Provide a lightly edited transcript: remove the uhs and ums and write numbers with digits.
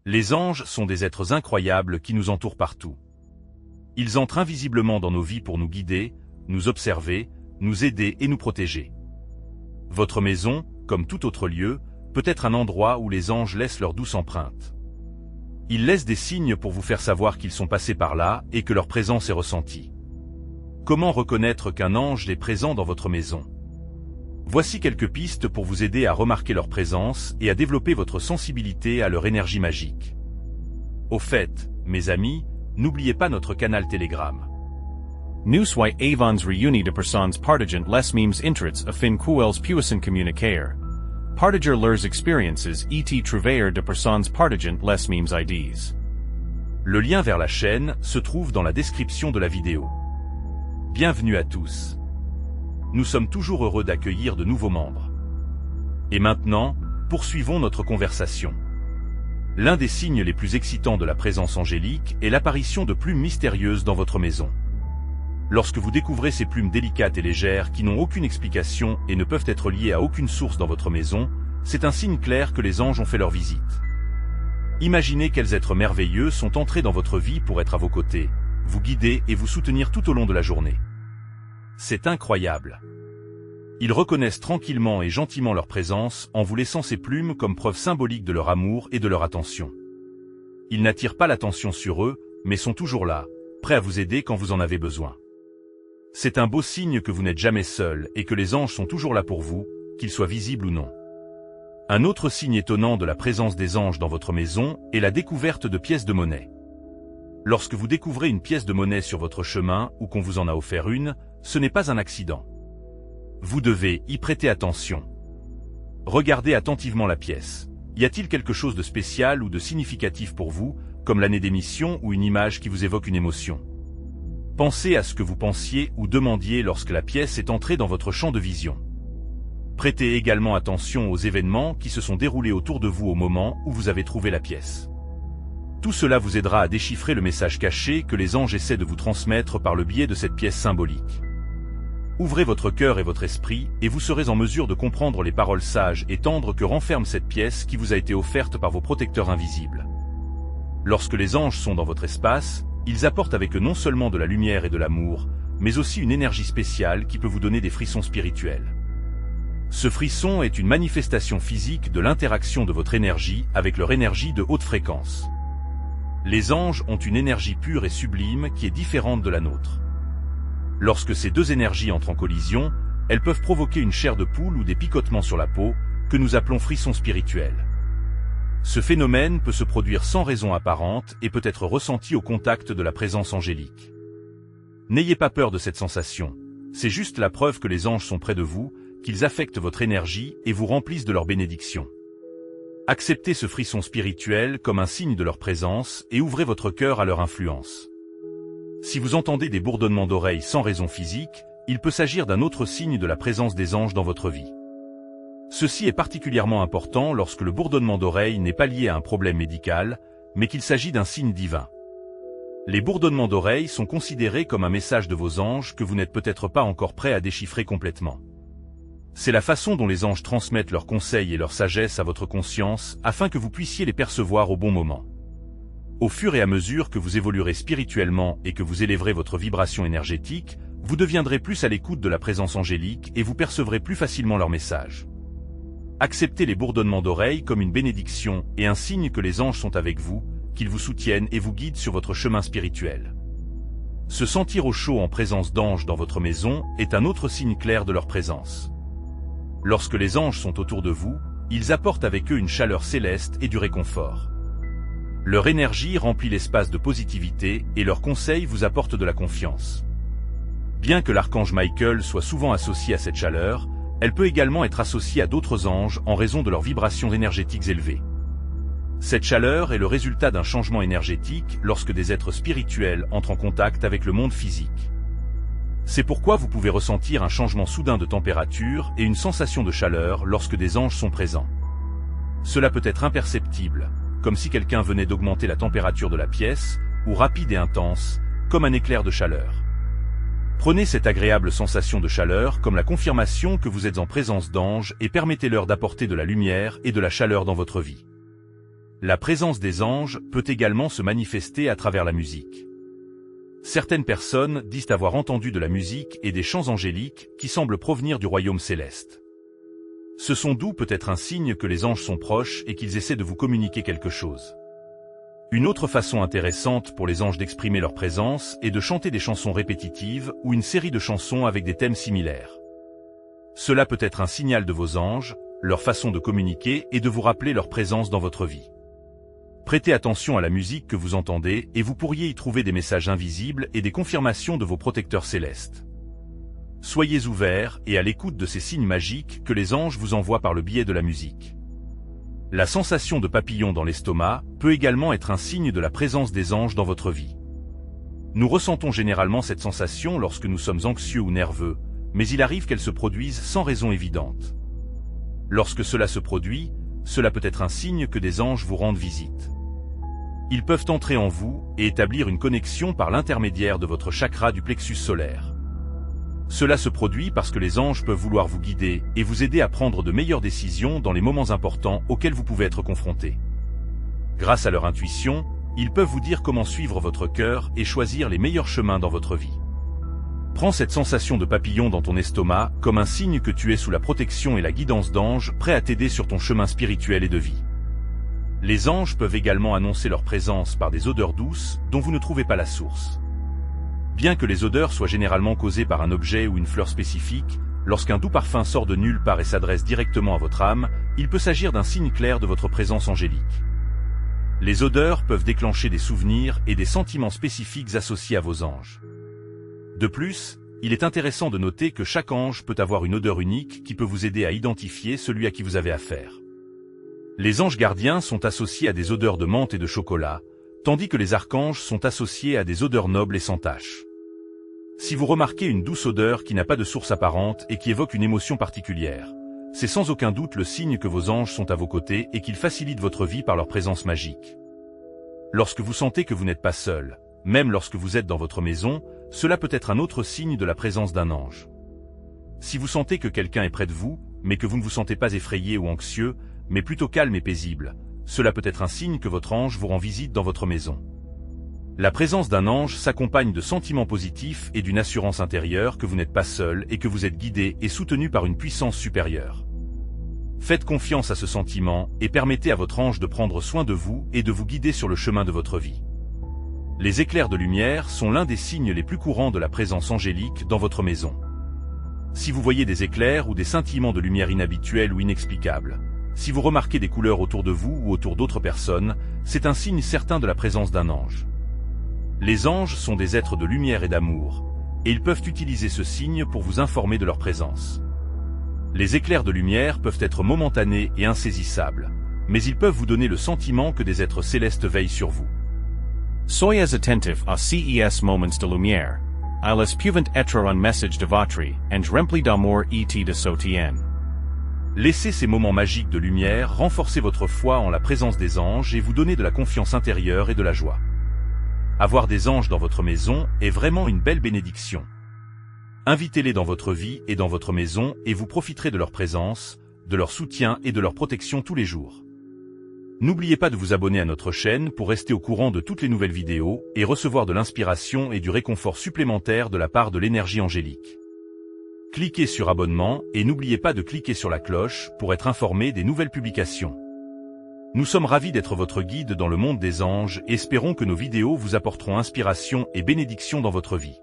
Les anges sont des êtres incroyables qui nous entourent partout. Ils entrent invisiblement dans nos vies pour nous guider, nous observer, nous aider et nous protéger. Votre maison, comme tout autre lieu, peut être un endroit où les anges laissent leur douce empreinte. Ils laissent des signes pour vous faire savoir qu'ils sont passés par là et que leur présence est ressentie. Comment reconnaître qu'un ange est présent dans votre maison? Voici quelques pistes pour vous aider à remarquer leur présence et à développer votre sensibilité à leur énergie magique. Au fait, mes amis, n'oubliez pas notre canal Telegram. Newswhite avons reuni de personnes partageant les mêmes intérêts afin qu'elles puissent communiquer. Partager leurs expériences et trouver de personnes partageant les mêmes idées. Le lien vers la chaîne se trouve dans la description de la vidéo. Bienvenue à tous. Nous sommes toujours heureux d'accueillir de nouveaux membres. Et maintenant, poursuivons notre conversation. L'un des signes les plus excitants de la présence angélique est l'apparition de plumes mystérieuses dans votre maison. Lorsque vous découvrez ces plumes délicates et légères qui n'ont aucune explication et ne peuvent être liées à aucune source dans votre maison, c'est un signe clair que les anges ont fait leur visite. Imaginez quels êtres merveilleux sont entrés dans votre vie pour être à vos côtés, vous guider et vous soutenir tout au long de la journée. C'est incroyable. Ils reconnaissent tranquillement et gentiment leur présence en vous laissant ces plumes comme preuve symbolique de leur amour et de leur attention. Ils n'attirent pas l'attention sur eux, mais sont toujours là, prêts à vous aider quand vous en avez besoin. C'est un beau signe que vous n'êtes jamais seul et que les anges sont toujours là pour vous, qu'ils soient visibles ou non. Un autre signe étonnant de la présence des anges dans votre maison est la découverte de pièces de monnaie. Lorsque vous découvrez une pièce de monnaie sur votre chemin ou qu'on vous en a offert une, ce n'est pas un accident. Vous devez y prêter attention. Regardez attentivement la pièce. Y a-t-il quelque chose de spécial ou de significatif pour vous, comme l'année d'émission ou une image qui vous évoque une émotion? Pensez à ce que vous pensiez ou demandiez lorsque la pièce est entrée dans votre champ de vision. Prêtez également attention aux événements qui se sont déroulés autour de vous au moment où vous avez trouvé la pièce. Tout cela vous aidera à déchiffrer le message caché que les anges essaient de vous transmettre par le biais de cette pièce symbolique. Ouvrez votre cœur et votre esprit et vous serez en mesure de comprendre les paroles sages et tendres que renferme cette pièce qui vous a été offerte par vos protecteurs invisibles. Lorsque les anges sont dans votre espace, ils apportent avec eux non seulement de la lumière et de l'amour, mais aussi une énergie spéciale qui peut vous donner des frissons spirituels. Ce frisson est une manifestation physique de l'interaction de votre énergie avec leur énergie de haute fréquence. Les anges ont une énergie pure et sublime qui est différente de la nôtre. Lorsque ces deux énergies entrent en collision, elles peuvent provoquer une chair de poule ou des picotements sur la peau, que nous appelons frissons spirituels. Ce phénomène peut se produire sans raison apparente et peut être ressenti au contact de la présence angélique. N'ayez pas peur de cette sensation, c'est juste la preuve que les anges sont près de vous, qu'ils affectent votre énergie et vous remplissent de leur bénédiction. Acceptez ce frisson spirituel comme un signe de leur présence et ouvrez votre cœur à leur influence. Si vous entendez des bourdonnements d'oreilles sans raison physique, il peut s'agir d'un autre signe de la présence des anges dans votre vie. Ceci est particulièrement important lorsque le bourdonnement d'oreilles n'est pas lié à un problème médical, mais qu'il s'agit d'un signe divin. Les bourdonnements d'oreilles sont considérés comme un message de vos anges que vous n'êtes peut-être pas encore prêt à déchiffrer complètement. C'est la façon dont les anges transmettent leurs conseils et leur sagesse à votre conscience afin que vous puissiez les percevoir au bon moment. Au fur et à mesure que vous évoluerez spirituellement et que vous élèverez votre vibration énergétique, vous deviendrez plus à l'écoute de la présence angélique et vous percevrez plus facilement leurs messages. Acceptez les bourdonnements d'oreilles comme une bénédiction et un signe que les anges sont avec vous, qu'ils vous soutiennent et vous guident sur votre chemin spirituel. Se sentir au chaud en présence d'anges dans votre maison est un autre signe clair de leur présence. Lorsque les anges sont autour de vous, ils apportent avec eux une chaleur céleste et du réconfort. Leur énergie remplit l'espace de positivité et leurs conseils vous apportent de la confiance. Bien que l'archange Michael soit souvent associé à cette chaleur, elle peut également être associée à d'autres anges en raison de leurs vibrations énergétiques élevées. Cette chaleur est le résultat d'un changement énergétique lorsque des êtres spirituels entrent en contact avec le monde physique. C'est pourquoi vous pouvez ressentir un changement soudain de température et une sensation de chaleur lorsque des anges sont présents. Cela peut être imperceptible, comme si quelqu'un venait d'augmenter la température de la pièce, ou rapide et intense, comme un éclair de chaleur. Prenez cette agréable sensation de chaleur comme la confirmation que vous êtes en présence d'anges et permettez-leur d'apporter de la lumière et de la chaleur dans votre vie. La présence des anges peut également se manifester à travers la musique. Certaines personnes disent avoir entendu de la musique et des chants angéliques qui semblent provenir du royaume céleste. Ce son doux peut être un signe que les anges sont proches et qu'ils essaient de vous communiquer quelque chose. Une autre façon intéressante pour les anges d'exprimer leur présence est de chanter des chansons répétitives ou une série de chansons avec des thèmes similaires. Cela peut être un signal de vos anges, leur façon de communiquer et de vous rappeler leur présence dans votre vie. Prêtez attention à la musique que vous entendez et vous pourriez y trouver des messages invisibles et des confirmations de vos protecteurs célestes. Soyez ouverts et à l'écoute de ces signes magiques que les anges vous envoient par le biais de la musique. La sensation de papillon dans l'estomac peut également être un signe de la présence des anges dans votre vie. Nous ressentons généralement cette sensation lorsque nous sommes anxieux ou nerveux, mais il arrive qu'elle se produise sans raison évidente. Lorsque cela se produit, cela peut être un signe que des anges vous rendent visite. Ils peuvent entrer en vous et établir une connexion par l'intermédiaire de votre chakra du plexus solaire. Cela se produit parce que les anges peuvent vouloir vous guider et vous aider à prendre de meilleures décisions dans les moments importants auxquels vous pouvez être confrontés. Grâce à leur intuition, ils peuvent vous dire comment suivre votre cœur et choisir les meilleurs chemins dans votre vie. Prends cette sensation de papillon dans ton estomac comme un signe que tu es sous la protection et la guidance d'anges prêts à t'aider sur ton chemin spirituel et de vie. Les anges peuvent également annoncer leur présence par des odeurs douces dont vous ne trouvez pas la source. Bien que les odeurs soient généralement causées par un objet ou une fleur spécifique, lorsqu'un doux parfum sort de nulle part et s'adresse directement à votre âme, il peut s'agir d'un signe clair de votre présence angélique. Les odeurs peuvent déclencher des souvenirs et des sentiments spécifiques associés à vos anges. De plus, il est intéressant de noter que chaque ange peut avoir une odeur unique qui peut vous aider à identifier celui à qui vous avez affaire. Les anges gardiens sont associés à des odeurs de menthe et de chocolat, tandis que les archanges sont associés à des odeurs nobles et sans tache. Si vous remarquez une douce odeur qui n'a pas de source apparente et qui évoque une émotion particulière, c'est sans aucun doute le signe que vos anges sont à vos côtés et qu'ils facilitent votre vie par leur présence magique. Lorsque vous sentez que vous n'êtes pas seul, même lorsque vous êtes dans votre maison, cela peut être un autre signe de la présence d'un ange. Si vous sentez que quelqu'un est près de vous, mais que vous ne vous sentez pas effrayé ou anxieux, mais plutôt calme et paisible, cela peut être un signe que votre ange vous rend visite dans votre maison. La présence d'un ange s'accompagne de sentiments positifs et d'une assurance intérieure que vous n'êtes pas seul et que vous êtes guidé et soutenu par une puissance supérieure. Faites confiance à ce sentiment et permettez à votre ange de prendre soin de vous et de vous guider sur le chemin de votre vie. Les éclairs de lumière sont l'un des signes les plus courants de la présence angélique dans votre maison. Si vous voyez des éclairs ou des scintillements de lumière inhabituels ou inexplicables, si vous remarquez des couleurs autour de vous ou autour d'autres personnes, c'est un signe certain de la présence d'un ange. Les anges sont des êtres de lumière et d'amour, et ils peuvent utiliser ce signe pour vous informer de leur présence. Les éclairs de lumière peuvent être momentanés et insaisissables, mais ils peuvent vous donner le sentiment que des êtres célestes veillent sur vous. Soyez attentif à ces moments de lumière. Ils peuvent être un message de votre et rempli d'amour et de soutien. Laissez ces moments magiques de lumière renforcer votre foi en la présence des anges et vous donner de la confiance intérieure et de la joie. Avoir des anges dans votre maison est vraiment une belle bénédiction. Invitez-les dans votre vie et dans votre maison et vous profiterez de leur présence, de leur soutien et de leur protection tous les jours. N'oubliez pas de vous abonner à notre chaîne pour rester au courant de toutes les nouvelles vidéos et recevoir de l'inspiration et du réconfort supplémentaire de la part de l'énergie angélique. Cliquez sur abonnement et n'oubliez pas de cliquer sur la cloche pour être informé des nouvelles publications. Nous sommes ravis d'être votre guide dans le monde des anges et espérons que nos vidéos vous apporteront inspiration et bénédiction dans votre vie.